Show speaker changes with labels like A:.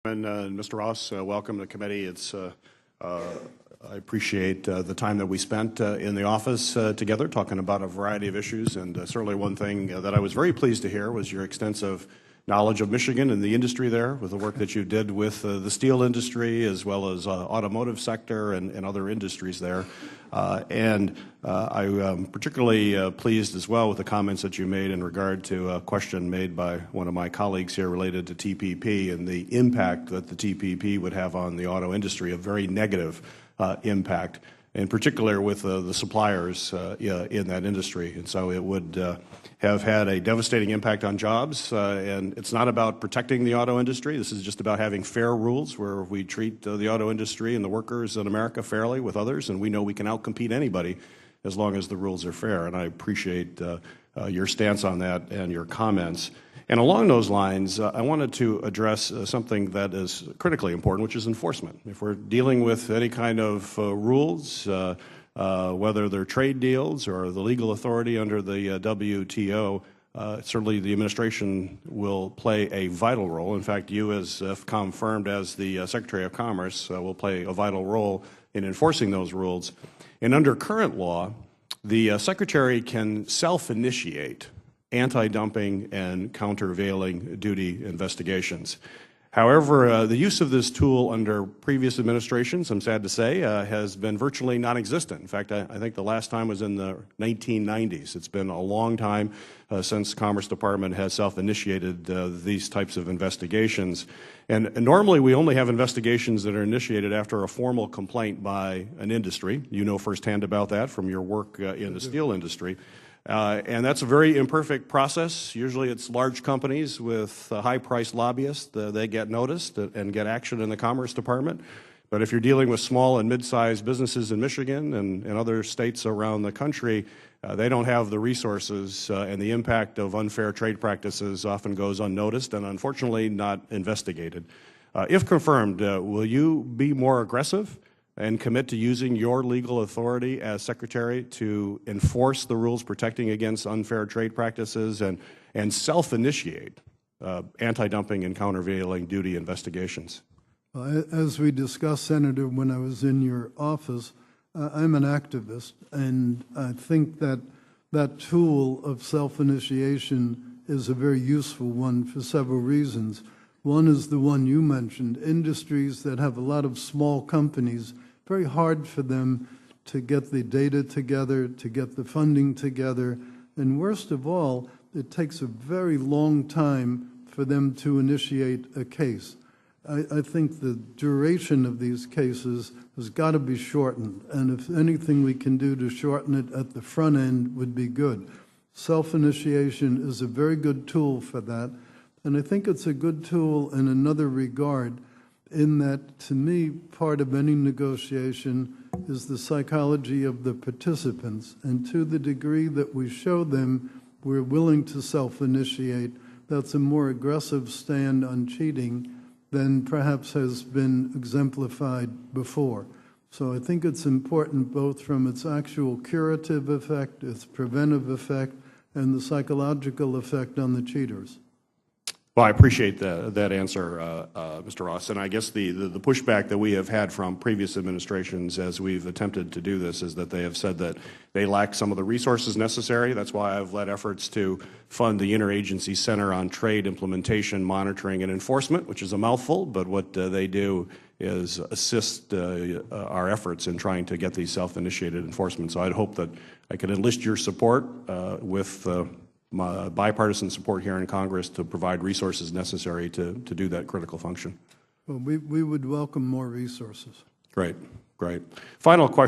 A: And Mr. Ross, welcome to the committee. I appreciate the time that we spent in the office together talking about a variety of issues, and certainly one thing that I was very pleased to hear was your extensive knowledge of Michigan and the industry there, with the work that you did with the steel industry as well as automotive sector and other industries there. I'm particularly pleased as well with the comments that you made in regard to a question made by one of my colleagues here related to TPP and the impact that the TPP would have on the auto industry, a very negative impact, in particular with the suppliers in that industry. And so it would have had a devastating impact on jobs. And it's not about protecting the auto industry. This is just about having fair rules where we treat the auto industry and the workers in America fairly with others. And we know we can outcompete anybody as long as the rules are fair. And I appreciate your stance on that and your comments. And along those lines, I wanted to address something that is critically important, which is enforcement. If we're dealing with any kind of rules, whether they're trade deals or the legal authority under the WTO, certainly the administration will play a vital role. In fact, you, as if confirmed as the Secretary of Commerce, will play a vital role in enforcing those rules. And under current law, the Secretary can self-initiate anti-dumping and countervailing duty investigations. However, the use of this tool under previous administrations, I'm sad to say, has been virtually non-existent. In fact, I think the last time was in the 1990s. It's been a long time since Commerce Department has self-initiated these types of investigations. And normally we only have investigations that are initiated after a formal complaint by an industry. You know firsthand about that from your work in the steel industry. And that's a very imperfect process. Usually it's large companies with high-priced lobbyists. They get noticed and get action in the Commerce Department. But if you're dealing with small and mid-sized businesses in Michigan and other states around the country, they don't have the resources, and the impact of unfair trade practices often goes unnoticed and unfortunately not investigated. If confirmed, will you be more aggressive and commit to using your legal authority as Secretary to enforce the rules protecting against unfair trade practices and self-initiate anti-dumping and countervailing duty investigations?
B: As we discussed, Senator, when I was in your office, I'm an activist, and I think that that tool of self-initiation is a very useful one for several reasons. One is the one you mentioned, industries that have a lot of small companies, very hard for them to get the data together, to get the funding together, and worst of all, it takes a very long time for them to initiate a case. I think the duration of these cases has got to be shortened, and if anything we can do to shorten it at the front end would be good. Self-initiation is a very good tool for that. And I think it's a good tool in another regard, in that, to me, part of any negotiation is the psychology of the participants. And to the degree that we show them we're willing to self-initiate, that's a more aggressive stand on cheating than perhaps has been exemplified before. So I think it's important both from its actual curative effect, its preventive effect, and the psychological effect on the cheaters.
A: Well, I appreciate that answer, Mr. Ross. And I guess the pushback that we have had from previous administrations as we've attempted to do this is that they have said that they lack some of the resources necessary. That's why I've led efforts to fund the Interagency Center on Trade Implementation, Monitoring, and Enforcement, which is a mouthful, but what they do is assist our efforts in trying to get these self-initiated enforcement. So I'd hope that I could enlist your support with bipartisan support here in Congress to provide resources necessary to do that critical function.
B: Well, we would welcome more resources.
A: Great, great. Final question.